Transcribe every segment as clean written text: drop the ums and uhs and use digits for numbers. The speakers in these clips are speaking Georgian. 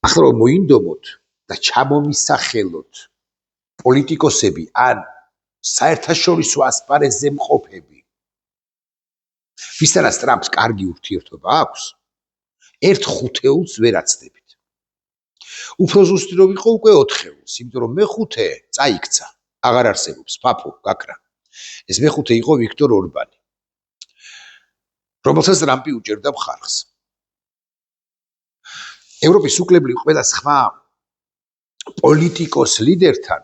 ახლა რომ მოინდომოთ და ჩამომისახელოთ პოლიტიკოსები ან საერთაშორისო ასპარეზზე მყოფები, ვისთანაც ტრამპს კარგი ურთიერთობა აქვს, 1/5 ვერ აცდებით. უფრო ზუსტი რომ იყო უკვე 4-ს, იმიტომ რომ მე-5 წაიქცა, აღარ არსებობს, ფაფო, გაქრა. ეს მე-5 იყო ვიქტორ ორბანი, რომელსაც ტრამპი უჭერდა მხარს. ევროპის უკლებრივ ყველა სხვა პოლიტიკოს ლიდერთან,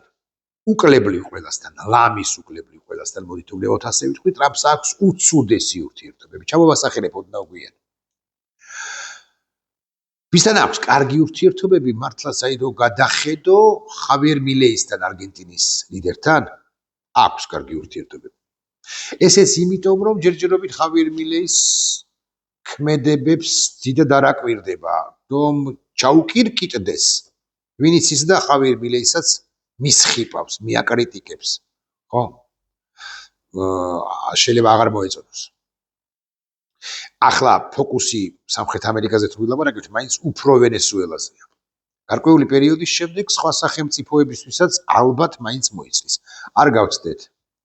უკლებრივ ყველასთან, ლამის უკლებრივ ყველასთან, მოდით უბრალოდ ასე ვიტყვი, ტრამპს აქვს უცუდესი ურთიერთობები. ჩამოვასახელებ ოდნავ გვიან. ვისთან აქვს კარგი ურთიერთობები, მართლა საიდო გადახედო ხავიერ მილეისთან, არგენტინის ლიდერთან, აქვს კარგი ურთიერთობები. ესეც იმიტომ, რომ ჯერჯერობით ხავიერ მილეის ქმედებებს დიდად არ აკვირდება, რომ ჩაუკირკიტდეს, ვინც ის და ხავიერ მილეისაც მისხიპავს, მიაკრიტიკებს, ხო? შეიძლება აღარ მოეწონოს. ახლა ფოკუსი სამხრეთ ამერიკაზე თუ ვილაპარაკებთ, მაინც უფრო ვენესუელაზეა. გარკვეული პერიოდის შემდეგ სხვა სახელმწიფოებისთვისაც ალბათ მაინც მოიცლის. არ გავცდეთ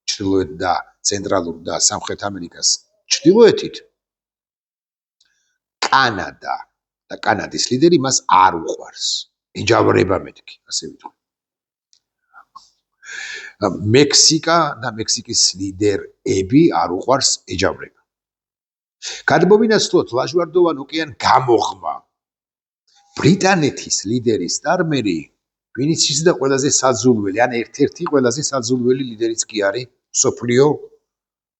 ჩრდილოეთ და ცენტრალურ და სამხრეთ ამერიკას ჩრდილოეთით. კანადა და კანადის ლიდერი მას არ უყვარს. ეჯავრება მეთქი, ასე ვიტყვი. მექსიკა და მექსიკის ლიდერები არ უყვარს ეჯავრება. გადმოვინაცვლოთ ლაჟვარდოვან ოკეან გამოღმა. ბრიტანეთის ლიდერი სტარმერი, ვინც ის და ყველაზე საძულველი, ან ერთ-ერთი ყველაზე საძულველი ლიდერიც კი არის მსოფლიო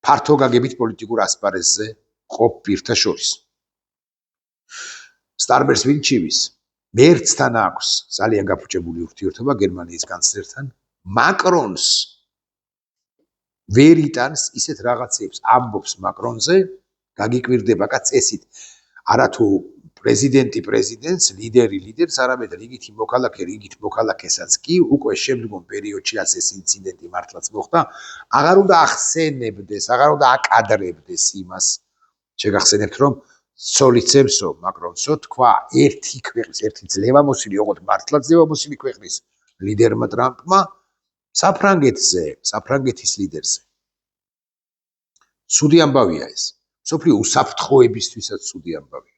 ფართო გაგებით პოლიტიკურ ასპარეზზე ყოფ პირთა შორის. სტარმერს ვინ ჩივის? მერცთან აქვს ძალიან გაფუჭებული ურთიერთობა გერმანიის კანცლერთან. მაკრონს ვერ იტანს ისეთ რაღაცებს, ამბობს მაკრონზე, გაგიკვირდება კაც წესით. არათუ პრეზიდენტი პრეზიდენტს, ლიდერი ლიდერს, არამედ რიგითი მოქალაქესაც კი უკვე შემდგომ პერიოდში ეს ინციდენტი მართლაც მოხდა, აღარ უნდა ახსენებდეს, აღარ უნდა აკადრებდეს იმას. შეგახსენებთ, რომ სოლიცემსო მაკრონსო თქვა ერთი ქვეყნის, ერთი ძლევამოსილი, ოღონდ მართლაც ძლევამოსილი ქვეყნის ლიდერმა ტრამპმა საფრანგეთზე, საფრანგეთის ლიდერზე. ცუდი ამბავია ეს. სოფლიო უსაფრთხოებისთვისაც ცუდი ამბავია.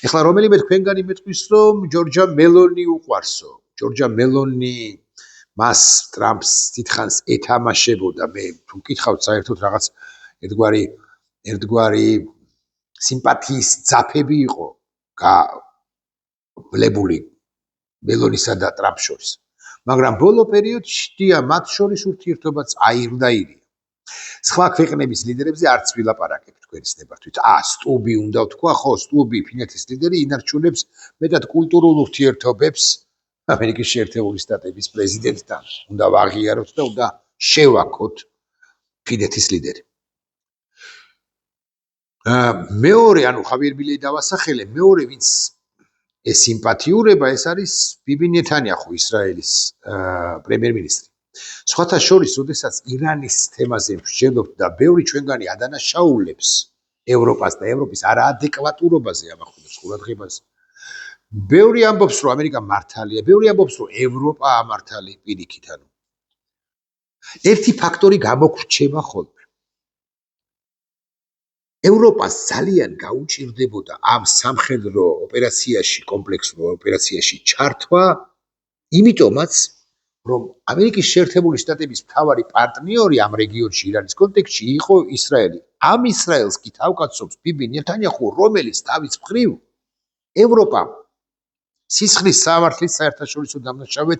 ეხლა რომელიმე თქვენგანი მეტყვის, რომ ჯორჯა მელონი უყვარსო. ჯორჯა მელონი მას ტრამპს დიდხანს ეთამაშებოდა. მე თუ მკითხავთ საერთოდ რაღაც ერთგვარი სიმპათიის ძაფები იყო გაბლებული მელონისა და ტრამპს შორის. მაგრამ ბოლო პერიოდში მათ შორის ურთიერთობაც აირდა-ირია. სხვა ქვეყნების ლიდერებზე არც ვილაპარაკებ თქვენის ნებართვით. სტუბი უნდა ვთქვა, ხო, სტუბი, ფინეთის ლიდერი ინარჩუნებს მეტად კულტურულ ურთიერთობებს ამერიკის შეერთებული შტატების პრეზიდენტთან. უნდა ვაღიაროთ და უნდა შევაქოთ ფინეთის ლიდერი. მეორე, ანუ ხავიერ მილეი დავასახელე, მეორე ვინც ეს სიმპათიურება, ეს არის ბიბი ნეთანიაჰუ, ისრაელის პრემიერ-მინისტრი. სხვათა შორის, როდესაც ირანის თემაზე ვსჯელობთ და ბევრი ჩვენგანი ადანაშაულებს ევროპას და ევროპის არაადეკვატურობაზე ამახვილებს ყურადღებას. ბევრი ამბობს, რომ ამერიკა მართალია, ბევრი ამბობს, რომ ევროპა ამართალი პირიქით. ანუ ერთი ფაქტორი გამოგვრჩება ხოლმე. ევროპას ძალიან გაუჭირდებოდა ამ სამხედრო ოპერაციაში, კომპლექსურ ოპერაციაში ჩართვა, იმიტომაც, რომ ამერიკის შეერთებული შტატების მთავარი პარტნიორი ამ რეგიონში ირანის კონტექსტში იყო ისრაელი. ამ ისრაელს კი თავკაცობს ბიბი ნეთანიაჰუ, რომელიც თავის მხრივ ევროპამ სისხლის სამართლის საერთაშორისო დამნაშავედ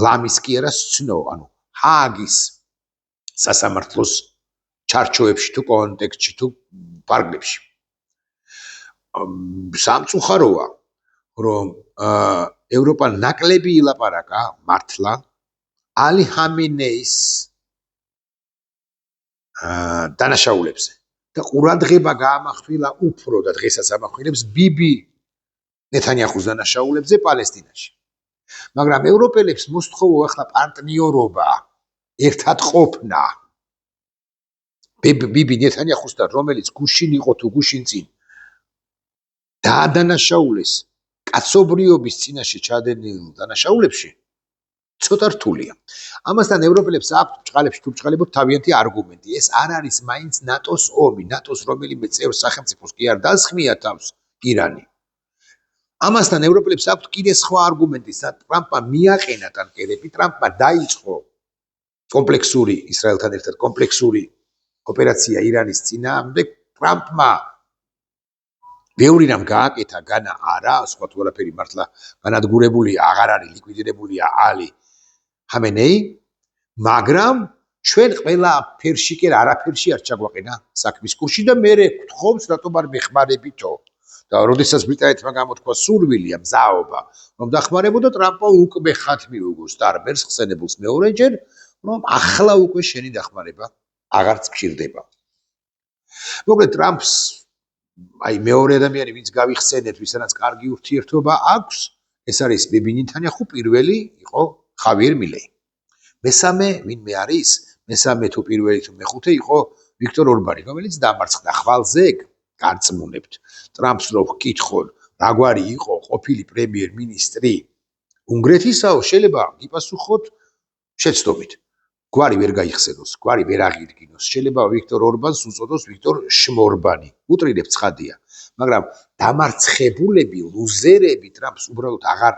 ლამის კი არა სცნო, ანუ ჰააგის სასამართლოს ჩარჩოებში თუ კონტექსტში თუ პარგლებში. სამწუხაროა, რომ ევროპა ნაკლები ილაპარაკა მართლა ალი ჰამინეის დანაშაულებზე და ყურადღება გაამახვილა უფრო და დღესაც ამახვილებს ბიბი ნეთანიაჰუს დანაშაულებზე პალესტინაში. მაგრამ ევროპელებს მოსთხოვო ახლა პარტნიორობა, ერთად ყოფნა ბიბი ნეთანიაჰუსთან, რომელიც გუშინ იყო თუ გუშინ წინ დაადანაშაულეს კაცობრიობის წინაშე ჩადენილ დანაშაულებში ცოტა რთულია. ამასთან ევროპელებს აქვთ ბჭყალებში თუ ბჭყალებოდ თავიანთი არგუმენტი. ეს არ არის მაინც ნატოს ომი, ნატოს რომელიმე წევრ სახელმწიფოს კი არ დასხმია თავს ირანი. ამასთან ევროპელებს აქვთ კიდე სხვა არგუმენტი, ტრამპმა მიაყენა ტანკერები, ტრამპმა დაიწყო კომპლექსური ისრაელთან ერთად კომპლექსური ოპერაცია ირანის წინააღმდეგ, ტრამპმა ბევრი რამ გააკეთა, განა არა, სხვა თუ არაფერი მართლა განადგურებულია, აღარ არის ლიკვიდირებულია ალი ხამენეი, მაგრამ ჩვენ ყველა ფერში კი არაფერში არ ჩაგვაყენა საქმის კურსში და მე გთხოვს რატომ არ მეხმარებითო და როდესაც ბრიტანეთმა გამოთქვა სურვილია მზაობა რომ დახმარებოდა ტრამპმა უკვე ხათმი უგოს და არ მერს ხსენებულს მეორეჯერ რომ ახლა უკვე შენი დახმარება აღარც გჭირდება. მოკლედ ტრამპს აი მეორე ადამიანი ვინც გავიხსენეთ ვისანაც კარგი ურთიერთობა აქვს ეს არის ბიბი ნეთანიაჰუ, პირველი იყო ხავიერ მილეი. მესამე ვინმე არის? მესამე თუ პირველი თუ მეხუთე იყო ვიქტორ ორბანი, რომელიც დამარცხდა. ხვალზე გარწმუნებთ ტრამპს რომ გკითხონ რაგვარი იყო ყოფილი პრემიერ-მინისტრი უნგრეთისაო, შეიძლება გიპასუხოთ შეცდომით. გვარი ვერ გაიხსენოს, გვარი ვერ აღიდგინოს. შეიძლება ვიქტორ ორბანს უწოდოს ვიქტორ შმორბანი. უტრირებ ცხადია, მაგრამ დამარცხებულები, ლუზერები ტრამპს უბრალოდ აღარ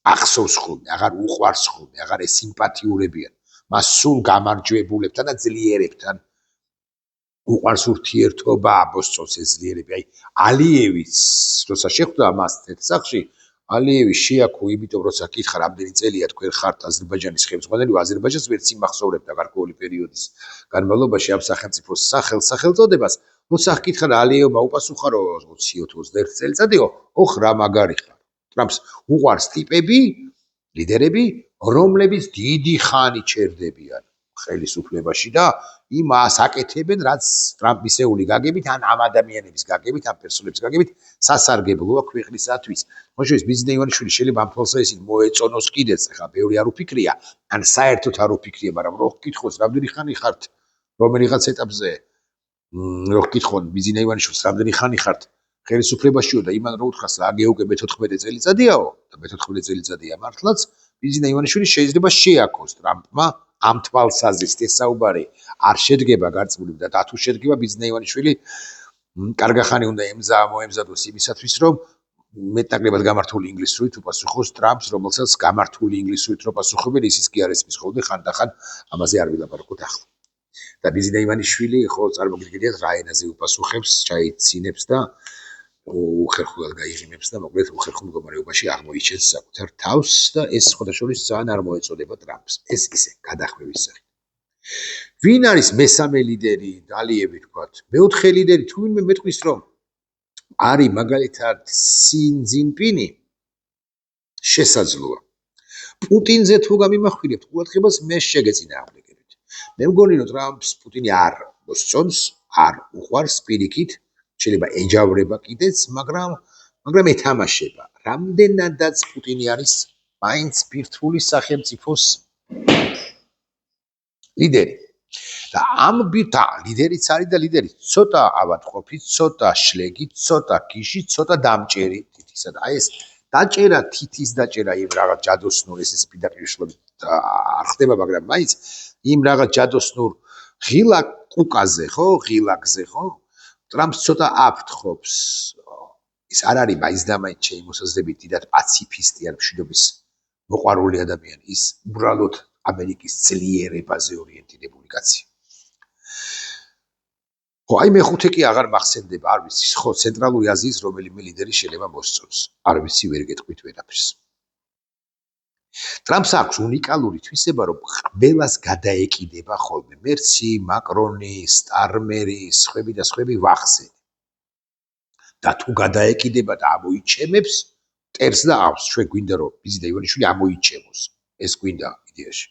ახსოვს ხოლმე, აღარ უყვარს ხოლმე, აღარ ესიმპათიურებიან. მას სულ გამარჯვებულებთან და ძლიერებთან უყვარს ურთიერთობა, აბოსწონს ეს ძლიერები. აი ალიევიც როცა შეხვდა მას თეთრსახში, ალიევი შეაქო, იმიტომ როცა კითხა რამდენი წელია თქვენ ხართ აზერბაიჯანის ხელმძღვანელი, აზერბაიჯანს ვერც იმახსოვრებდა გარკვეული პერიოდის განმავლობაში ამ სახელმწიფოს სახელწოდებას. როცა კითხა ალიევმა უპასუხა რომ 20-21 წელიწადიო, ოხ რა მაგარი ხარ. ტრამპს უყვარს ტიპები, ლიდერები, რომლებიც დიდი ხანი ჩერდებიან ხელისუფლებაში და იმას აკეთებენ, რაც ტრამპისეული გაგებით, ან ამ ადამიანების გაგებით, ამ პერსონების გაგებით სასარგებლოა ქვეყნისათვის. მოშვის ბიზნეს ივანიშვილი შეიძლება ამ თვალსაზრისით მოეწონოს კიდეც, ხა ბევრი არ უფიქრია, ან საერთოდ არ უფიქრია, მაგრამ რო გკითხოს რამდენი ხანი ხართ რომელიღაც ეტაპზე, რო გკითხონ ბიზნეს ივანიშვილს რამდენი ხანი ხართ ხელისუფლებაშიო და იმან რო უთხრას რა გეუგე მე-14 წელიწადიაო და მე-14 წელიწადია მართლაც ბიზნეს ივანიშვილი შეიძლება შეაქოს ტრამპმა ამ თვალსაზრისით ეს საუბარი არ შედგება გარწმუნებით და თუ შედგება ბიზნეს ივანიშვილი კარგახანი უნდა მოემზადოს იმისათვის რომ მეტნაკლებად გამართული ინგლისურით უპასუხოს ტრამპს რომელსაც გამართული ინგლისურით რო პასუხობენ ისიც კი არ ესმის ხოლმე ხანდახან ამაზე არ ვილაპარაკოთ ახლა და ბიზნეს ივანიშვილი ხო წარმოგიდგენიათ რა ენაზე უპასუხებს ჩაიცინებს და უხერხულად გაიღიმებს და მოკლედ უხერხულ მდგომარეობაში აღმოიჩენს საკუთარ თავს და ეს სხვადასხვა ძალიან არ მოეწოდება ტრამპს. ეს ისე გადახვევის სახით. ვინ არის მესამე ლიდერი, ალიევი თქვათ. მეოთხე ლიდერი თუ ვინმე მეტყვის რომ არის მაგალითად სი ძინპინი შესაძლოა. პუტინზე თუ გამიმახვილებთ ყურადღებას მე შეგეწინააღმდეგებთ. მე მგონი რომ ტრამპს პუტინი არ მოსწონს, არ უყვარს პირიქით შეიძლება ეჯავრება კიდეც, მაგრამ ეთამაშება. რამდენადაც პუტინი არის მაინც ბირთვული სახელმწიფოს ლიდერი. და ამ ლიდერიც არის და ლიდერი ცოტა ავადმყოფი, ცოტა შლეგი, ცოტა გიში, ცოტა დამჭერი თითისა და აი ეს დაჭერა, თითის დაჭერა იმ რაღაც ჯადოსნურ ეს პირდაპირშლობით არ ხდება, მაგრამ მაინც იმ რაღაც ჯადოსნურ ღილა კუკაზე, ხო, ღილაკზე, ხო? ტრამპს ცოტა აფრთხობს. ის არ არის მაინც და მაინც ჩემი მოსაზრებით დიდად პაციფისტი ან მშვიდობის მოყვარული ადამიანი. ის უბრალოდ ამერიკის ძლიერებაზე ორიენტირებული კაცია. ხო, აი მეხუთე კი აღარ მახსენდება, არ ვიცი, ხო, ცენტრალური აზიის რომელიმე ლიდერი შეიძლება მოსწონს. არ ვიცი, ვერ გეტყვით ვერაფერს. ტრამპს აქვს უნიკალური თვისება, რომ ყველას გადაეკიდება ხოლმე. მერცი, მაკრონი, სტარმერი, სხვები და სხვები ვახსენე. და თუ გადაეკიდება და ამოიჩემებს, ტერს და ავს, ჩვენ გვინდა რომ ბიზნეს ივანიშვილი ამოიჩემოს. ეს გვინდა იდეაში.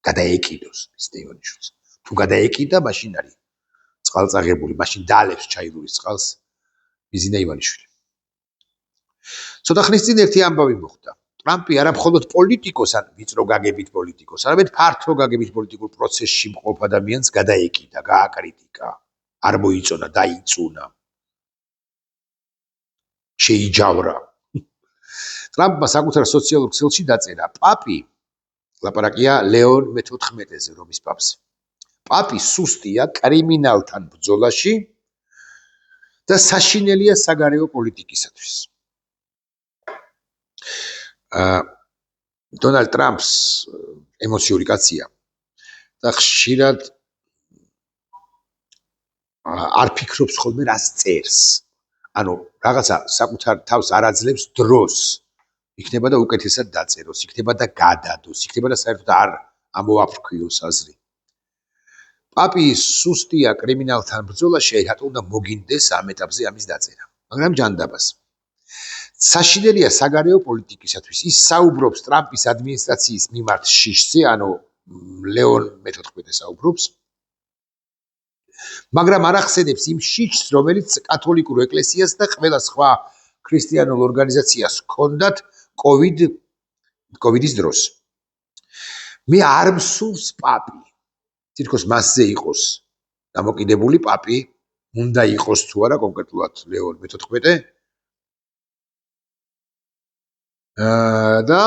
გადაეკიდოს ბიზნეს ივანიშვილს. თუ გადაეკიდა, მაშინ არის წყალწაღებული, მაშინ დალევს ჩაილურის წყალს ბიზნეს ივანიშვილი. ცოტა ხნის წინ ერთი ამბავი მოხდა. ტრამპი არა მხოლოდ პოლიტიკოს ან ვიწრო გაგებით პოლიტიკოს, არამედ ფართო გაგებით პოლიტიკურ პროცესში მყოფ ადამიანს გადაეკიდა, გააკრიტიკა, არ მოიწონა, დაიწუნა. შეიჯავრა. ტრამპმა საკუთარ სოციალურ ქსელში დაწერა: პაპი, ლაპარაკია ლეონ მე-14-ზე, რომის პაპზე. პაპი სუსტია კრიმინალთან ბრძოლაში და საშინელია საგარეო პოლიტიკისათვის. დონალდ ტრამპს ემოციური კაცია და ხშირად არ ფიქრობს ხოლმე რას წერს. ანუ რაღაცა საკუთარ თავს არ აძლევს დროს. იქნება და უკეთესად დაწეროს, იქნება და გადადოს, იქნება და საერთოდ არ ამოაფრქვიოს აზრი. პაპი სუსტია კრიმინალთან ბრძოლაში, რატო უნდა მოგინდეს ამ ეტაპზე ამის დაწერა. მაგრამ ჯანდაბას. საშინელია საგარეო პოლიტიკისათვის. ის საუბრობს ტრამპის ადმინისტრაციის მიმართ შიშზე, ანუ ლეონ მე-14 საუბრობს. მაგრამ არ ახსენებს იმ შიშს, რომელიც კათოლიკურ ეკლესიას და ყველა სხვა ქრისტიანულ ორგანიზაციას ჰქონდათ კოვიდის დროს. მე არ მსურს პაპი. თითქოს მასზე იყოს დამოკიდებული პაპი, უნდა იყოს თუ არა კონკრეტულად ლეონ მე-14 და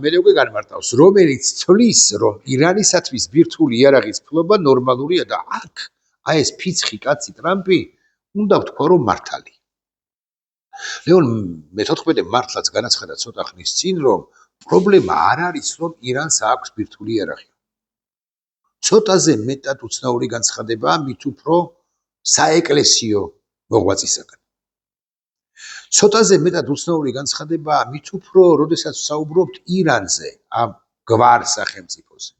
მე უკვე განმარტავს, რომელიც ცვლის, რომ ირანისათვის ბირთვული იარაღის ფლობა ნორმალურია და აქ აი ეს ფიცხი კაცი ტრამპი უნდა ვთქვა, რომ მართალი. ლეონ მე-14 მართლაც განაცხადა ცოტა ხნის წინ, რომ პრობლემა არ არის, რომ ირანს აქვს ბირთვული იარაღი. ცოტაზე მეტად უცნაური განცხადებაა მით უფრო საეკლესიო მოღვაწისაგან. ცოტაზე მეტად უცნაური განცხადებაა მით უფრო, როდესაც საუბრობთ ირანზე, ამ გვარ სახელმწიფოზე,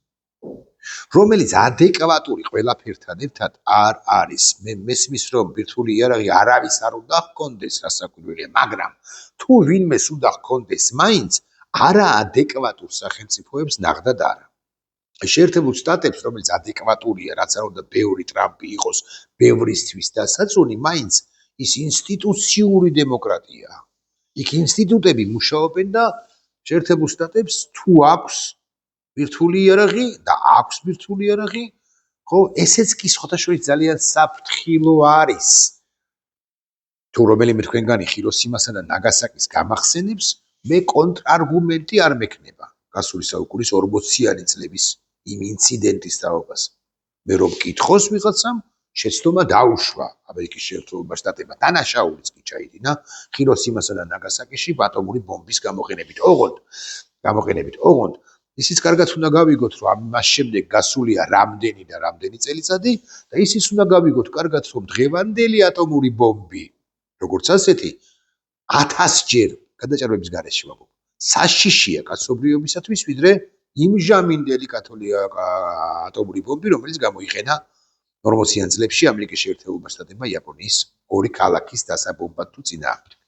რომელიც ადეკვატური ყველაფერთან ერთად არ არის. მე მესმის, რომ ბირთვული იარაღი არავის არ უნდა ჰქონდეს, რასაკვირველია, მაგრამ თუ ვინმეს უნდა ჰქონდეს მაინც არაადეკვატურ სახელმწიფოებს ნახდად არა. შეერთებულ შტატებს, რომელიც ადეკვატურია, რაც არ უნდა ბევრი ტრამპი იყოს, ბევრისთვის დასაწუნი, მაინც ის ინსტიტუციური დემოკრატია. იქ ინსტიტუტები მუშაობენ და შეერთებულ შტატებს თუ აქვს ბირთვული იარაღი და აქვს ბირთვული იარაღი, ხო, ესეც კი სხვათაშორის ძალიან საფრთხილო არის. თუ რომელიმე თქვენგანი ჰიროსიმასა და ნაგასაკის გამახსენებს, მე კონტრარგუმენტი არ მექნება გასული საუკუნის 40-იანი წლების იმ ინციდენტის თაობას. მე რომ მკითხოს ვიღაცამ, შეცდომა დაუშვა ამერიკის შეერთებულმა შტატებმა დანაშაულიც კი ჩაიდინა ჰიროსიმასა და ნაგასაკიში ატომური ბომბის გამოყენებით. ოღონდ ისიც კარგად უნდა გავიგოთ, რომ მას შემდეგ გასულია რამდენი და რამდენი წელიწადი და ისიც უნდა გავიგოთ კარგად, რომ დღევანდელი ატომური ბომბი, როგორც ასეთი, 1000-ჯერ გადაჭარბების გარეშე ვაგობ. საშიშია კაცობრიობისათვის, ვიდრე იმჟამინდელი ატომური ბომბი, რომელიც გამოიყენა 40-იან წლებში ამერიკის შეერთებულმა შტატებმა იაპონიის ორი ქალაქის დასაბომბად თუ წინააღმდეგ.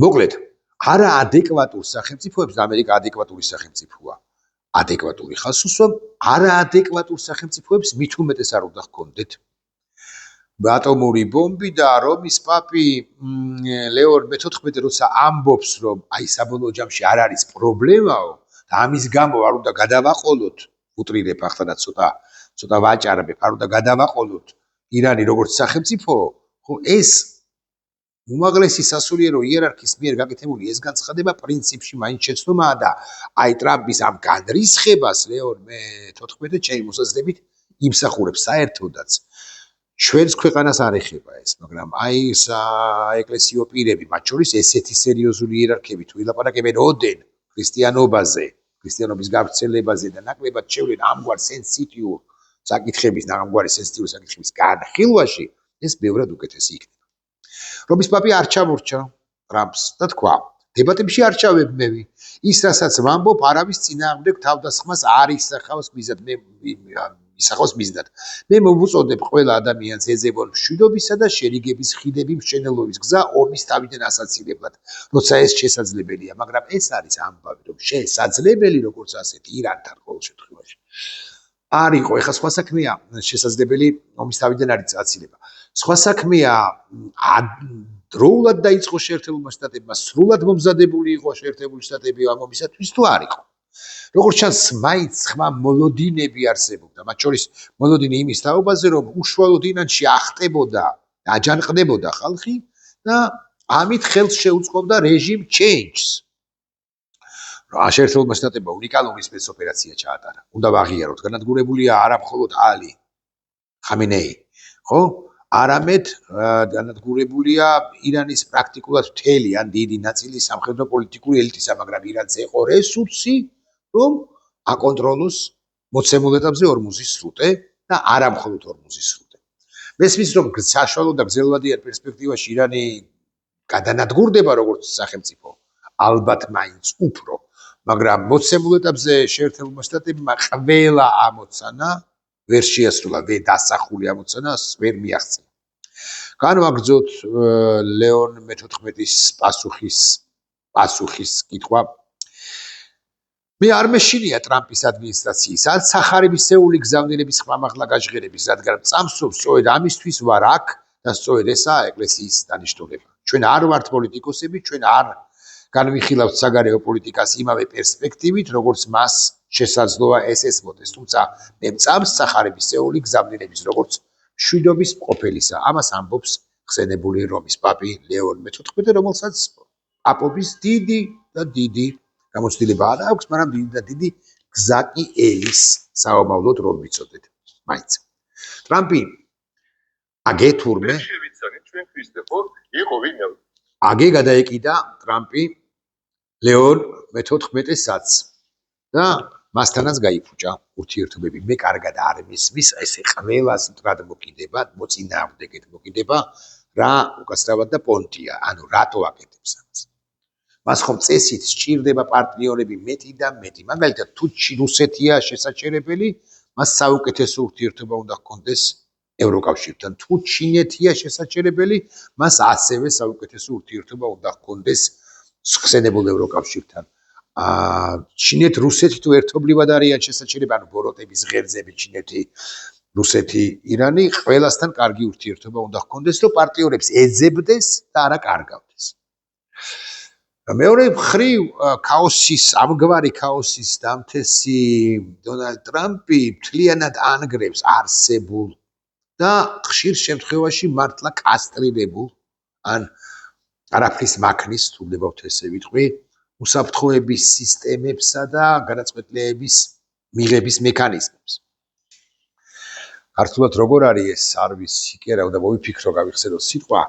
მოკლედ, არაადეკვატურ სახელმწიფოებს და ამერიკა ადეკვატური სახელმწიფოა. ადეკვატური ხალხს უსვამ, არაადეკვატურ სახელმწიფოებს მით უმეტეს არ უნდა ჰქონდეთ ატომური ბომბი და რომის პაპი ლეონ მე-14 როცა ამბობს, რომ აი საბოლოო ჯამში არ არის პრობლემაო და ამის გამო არ უნდა გადავაყოლოთ, უტრირებ ახლა და ცოტა ვაჭარბებ, არ უნდა გადავაყოლოთ ირანი როგორც სახელმწიფო, ხო, ეს უმაღლესი სასულიერო იერარქიის მიერ გაკეთებული ეს განცხადება პრინციპში მაინც შეცდომაა და აი ტრამპის ამ განრისხებას ლეონ მე-14 ჩემი მოსაზრებით იმსახურებს საერთოდაც. ჩვენს ქვეყანას არ ეხება ეს, მაგრამ აი საეკლესიო პირები, მათ შორის ესეთი სერიოზული იერარქები თუ ილაპარაკებენ ოდენ ქრისტიანობაზე, ქრისტიანობის გავრცელებაზე და ნაკლებად შევლენ ამგვარ სენსიტიურ საკითხების განხილვაში, ეს ბევრად უკეთესი იქნება. რომის პაპი არ ჩამორჩა ტრამპს და თქვა, დებატებში არ ჩავებმევი. ის, რასაც ვამბობ, არავის წინააღმდეგ თავდასხმას არ ისახავს მიზნად. მე მოვუწოდებ ყველა ადამიანს ეძებონ მშვიდობისა და შერიგების ხიდები მშენებლობის გზა ომის თავიდან ასაცილებლად, როცა ეს შესაძლებელია, მაგრამ ეს არის ამბავი, რომ შესაძლებელი როგორც ასეთი ირანთან ყოველ შემთხვევაში არ იყო. ეხლა სხვა საქმეა შესაძლებელი ომის თავიდან არის აცილება. სხვა საქმეა დროულად დაიწყო შეერთებულმა შტატებმა, სრულად მომზადებული იყო შეერთებული შტატები ამ ომისათვის თუ არ იყო. როგორც ჩანს, მაინც ხმა მოლოდინები არსებობდა, მათ შორის მოლოდინი იმის თაობაზე, რომ უშუალოდ ირანში ახტებოდა, აჯანყდებოდა ხალხი და ამით ხელს შეუწყობდა რეჟიმ change-ს. შეერთებულმა შტატებმა უნიკალური სპეცოპერაცია ჩაატარა. უნდა ვაღიაროთ, განადგურებულია არა მხოლოდ ალი ხამენეი, ხო? არამედ განადგურებულია ირანის პრაქტიკულად მთელი ან დიდი ნაწილი სამხედრო პოლიტიკური ელიტისა, მაგრამ ირანზე იყო რესურსი, რომ აკონტროლოს მოცემულ ეტაპზე ორმუზის სრუტე და არა მხოლოდ ორმუზის სრუტე. მესმის რომ საშუალო და გრძელვადიან პერსპექტივაში ირანი გადანადგურდება როგორც სახელმწიფო, ალბათ მაინც უფრო, მაგრამ მოცემულ ეტაპზე შეერთებულმა შტატებმა ყველა ამოცანა ვერ შეასრულა, დასახული ამოცანა ვერ მიაღწია. განვაგრძოთ ლეონ მე-14-ის პასუხის კითხვა. მე არ მეშინია ტრამპის ადმინისტრაციის ან სახარებისეული გზავნილების ხმამაღლა გაჟღერების, რადგან წამსობს სწორედ ამისთვის ვარ აქ და სწორედ ესაა ეკლესიის დანიშნულება. ჩვენ არ ვართ პოლიტიკოსები, ჩვენ არ განვიხილავთ საგარეო პოლიტიკას იმავე პერსპექტივით, როგორც მას შესაძლოა ეს ესმოდეს, თუმცა მე მწამს სახარებისეული გზავნილების, როგორც მშვიდობის მყოფელისა. ამას ამბობს ხსენებული რომის პაპი ლეონ მე-14, რომელსაც პაპობის დიდი გამოცდილება არ აქვს, მაგრამ დიდი გზა კი ელის საომავლოდ რომ ვიცოდეთ. მაინც. ტრამპი აგე თურმე აგე გადაეკიდა ტრამპი ლეონ მე-14-საც და მასთანაც გაიფუჭა ურთიერთობები. მე კარგად არ მისმის ესე ყველას მტრად მოკიდება, მოწინააღმდეგეთ მოკიდება, რა უკაცრავად და პონტია, ანუ რატო აკეთებს ამას. მას ხომ წესით სჭირდება პარტნიორები მეტი და მეტი. მაგალითად, თუ რუსეთია შესაჩერებელი, მას საუკეთესო ურთიერთობა უნდა ჰქონდეს ევროკავშირთან. თუ ჩინეთია შესაჩერებელი, მას ასევე საუკეთესო ურთიერთობა უნდა ჰქონდეს ხსენებულ ევროკავშირთან. ჩინეთ რუსეთი თუ ერთობლივად არიან შესაჩერებელი, ანუ ბოროტების ღერძები ჩინეთი, რუსეთი, ირანი, ყველასთან კარგი ურთიერთობა უნდა ჰქონდეს, რომ პარტნიორებს ეძებდეს და არა კარგავდეს. მეორე მხრივ ამგვარი ქაოსის დამთესი დონალდ ტრამპი მთლიანად ანგრევს არსებულ და ხშირ შემთხვევაში მართლა კასტრირებულ ან არაფრის მაქნის, თუ გდებავთ ესე ვიტყვი, უსაფრთხოების სისტემებსა და გადაწყვეტილების მიღების მექანიზმებს. ქართულად როგორ არის ეს არ ვიცი, კი არა, უნდა მოვიფიქრო, გავიხსენო სიტყვა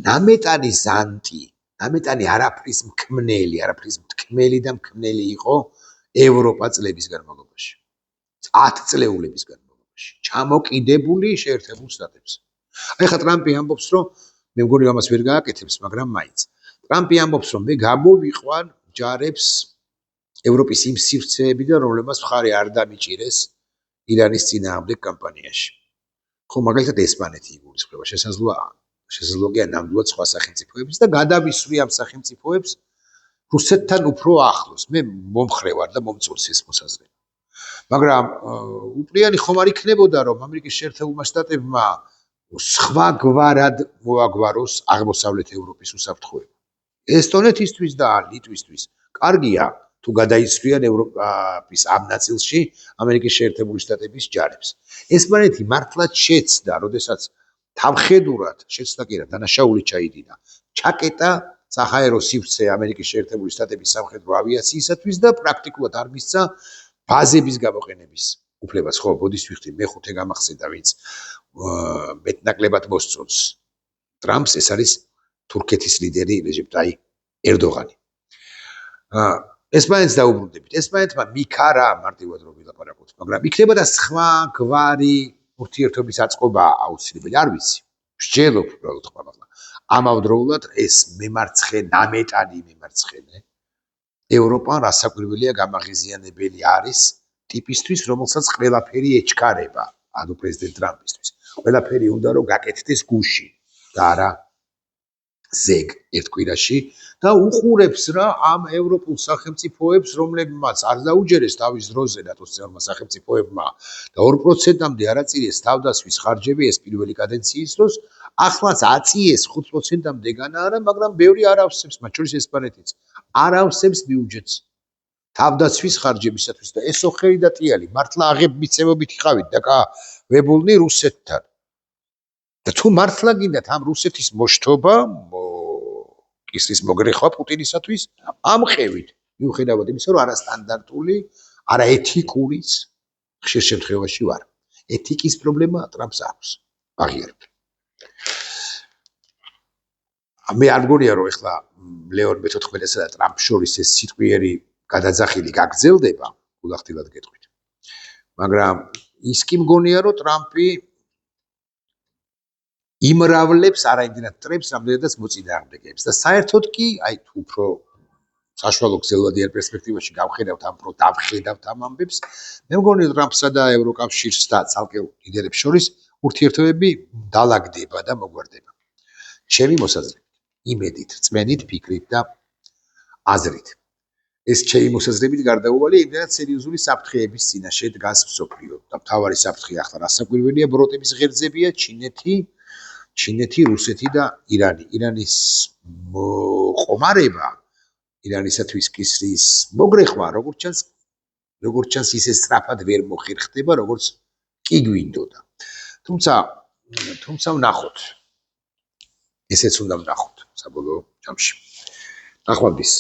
ნამეტანი ზანტი. ნამეტანი არაფრის მქმნელი, არაფრის მთქმელი და მქმნელი იყო ევროპა წლების განმავლობაში. 10 წლეულების განმავლობაში. ჩამოკიდებული შეერთებულ შტატებზე. აი ხა ტრამპი ამბობს, რომ მე მგონი ამას ვერ გააკეთებს, მაგრამ მაინც. ტრამპი ამბობს, რომ მე გამოვიყვან ჯარებს ევროპის იმ სივრცეებიდან, რომლებმაც მხარი არ დამიჭირეს ირანის წინააღმდეგ კამპანიაში. ხო, მაგალითად ესპანეთი იგულისხმება, შესაძლოა ნამდვილად სხვა სახელმწიფოების და გადავისვრი ამ სახელმწიფოებს რუსეთთან უფრო ახლოს. მე მომხრე ვარ და მომწონს ეს მოსაზრება. მაგრამ უპრიანი ხომ არ იქნებოდა, რომ ამერიკის შეერთებულმა შტატებმა სხვაგვარად მოაგვაროს აღმოსავლეთ ევროპის უსაფრთხოება. ესტონეთისთვის და ლიტვისთვის კარგია, თუ გადაიცვლიან ევროპის ამ ნაწილში ამერიკის შეერთებული შტატების ჯარებს. ესპანეთი მართლაც შეცდა, როდესაც თავხედურად შეცდა კი რა, დანაშაული ჩაიდინა. ჩაკეტა საჰაერო სივრცე ამერიკის შეერთებული შტატების სამხედრო ავიაციისათვის და პრაქტიკულად არ მისცა ბაზების გამოყენების უფლებას. ხო, ბოდის ვიხდი, მე-5 გამახსენდა, ვინც მეტნაკლებად მოსწონს ტრამპს, ეს არის თურქეთის ლიდერი რეჯეპ ტაიპ ერდოღანი. ესპანეთს დაუბრუნდებით. ესპანეთმა მიქარა მარტივად რომ ვილაპარაკოთ, მაგრამ იქნებოდა სხვა გვარი ურთიერთობის აწყობა აუცილებელი, არ ვიცი. მსჯელობ უბრალოდ ხმამაღლა. ამავდროულად ეს ნამეტანი მემარცხენე ევროპა რასაკვირველია გამაღიზიანებელი არის ტიპისთვის, რომელსაც ყველაფერი ეჩქარება, ანუ პრეზიდენტ ტრამპისთვის. ყველაფერი უნდა რომ გაკეთდეს გუში და არა ზეგ ერთ კვირაში და უყურებს რა ამ ევროპულ სახელმწიფოებს, რომლებმაც არ დაუჯერეს თავის დროზე ნატოს-წევრმა სახელმწიფოებმა და 2%-მდე არ აწიეს თავდასხმის ხარჯები ეს პირველი კადენციის დროს, ახლაც აწიეს 5%-მდე განა არა, მაგრამ ბევრი არ ავსებს, მათ შორის ესპანეთიც. არ ავსებს ბიუჯეტს თავდასხმის ხარჯებისათვის და ესო ხერი და ტიალი მართლა აღებ მიცემობით იყავით დაკავებულნი რუსეთთან. და თუ მართლა გინდათ ამ რუსეთის მოშთობა, კისრის მოგრეხვა პუტინისათვის ამყევით მიუხედავად იმისა რომ არასტანდარტული არაეთიკურიც ხშირ შემთხვევაში ვარ ეთიკის პრობლემა ტრამპს აქვს აღიარებთ მე არ მგონია რომ ეხლა ლეონ მე-14-სა და ტრამპს შორის ეს სიტყვიერი გადაძახილი გაგრძელდება გულახდილად გეტყვით მაგრამ ის კი მგონია რომ ტრამპი იმრავლებს არაიმდენად ტრებს რამდენადაც მოწინააღმდეგეებს და საერთოდ კი აი თუ უფრო საშუალო გრძელვადიან პერსპექტივაში გავხედავთ ამ პრო დავხედავთ ამ ამბებს მე მგონია ტრამპსა და ევროკავშირს და ცალკეულ ლიდერებს შორის ურთიერთობები დალაგდება და მოგვარდება ჩემი მოსაზრებით იმედით წმენით ფიქრით და აზრით ეს ჩემი მოსაზრებით გარდაუვალი იმდენად სერიოზული საფრთხეების წინაშე დგას მსოფლიო და მთავარი საფრთხე ახლა რასაკვირველია ბროტების ღერძებია ჩინეთი, რუსეთი და ირანი. ირანის ყომარება, ირანისათვის კისრის მოგრეხვა, როგორც ჩანს ისე სწრაფად ვერ მოხერხდება, როგორც კი გვინდოდა. თუმცა ვნახოთ. ესეც უნდა ვნახოთ საბოლოო ჯამში. ნახვამდის.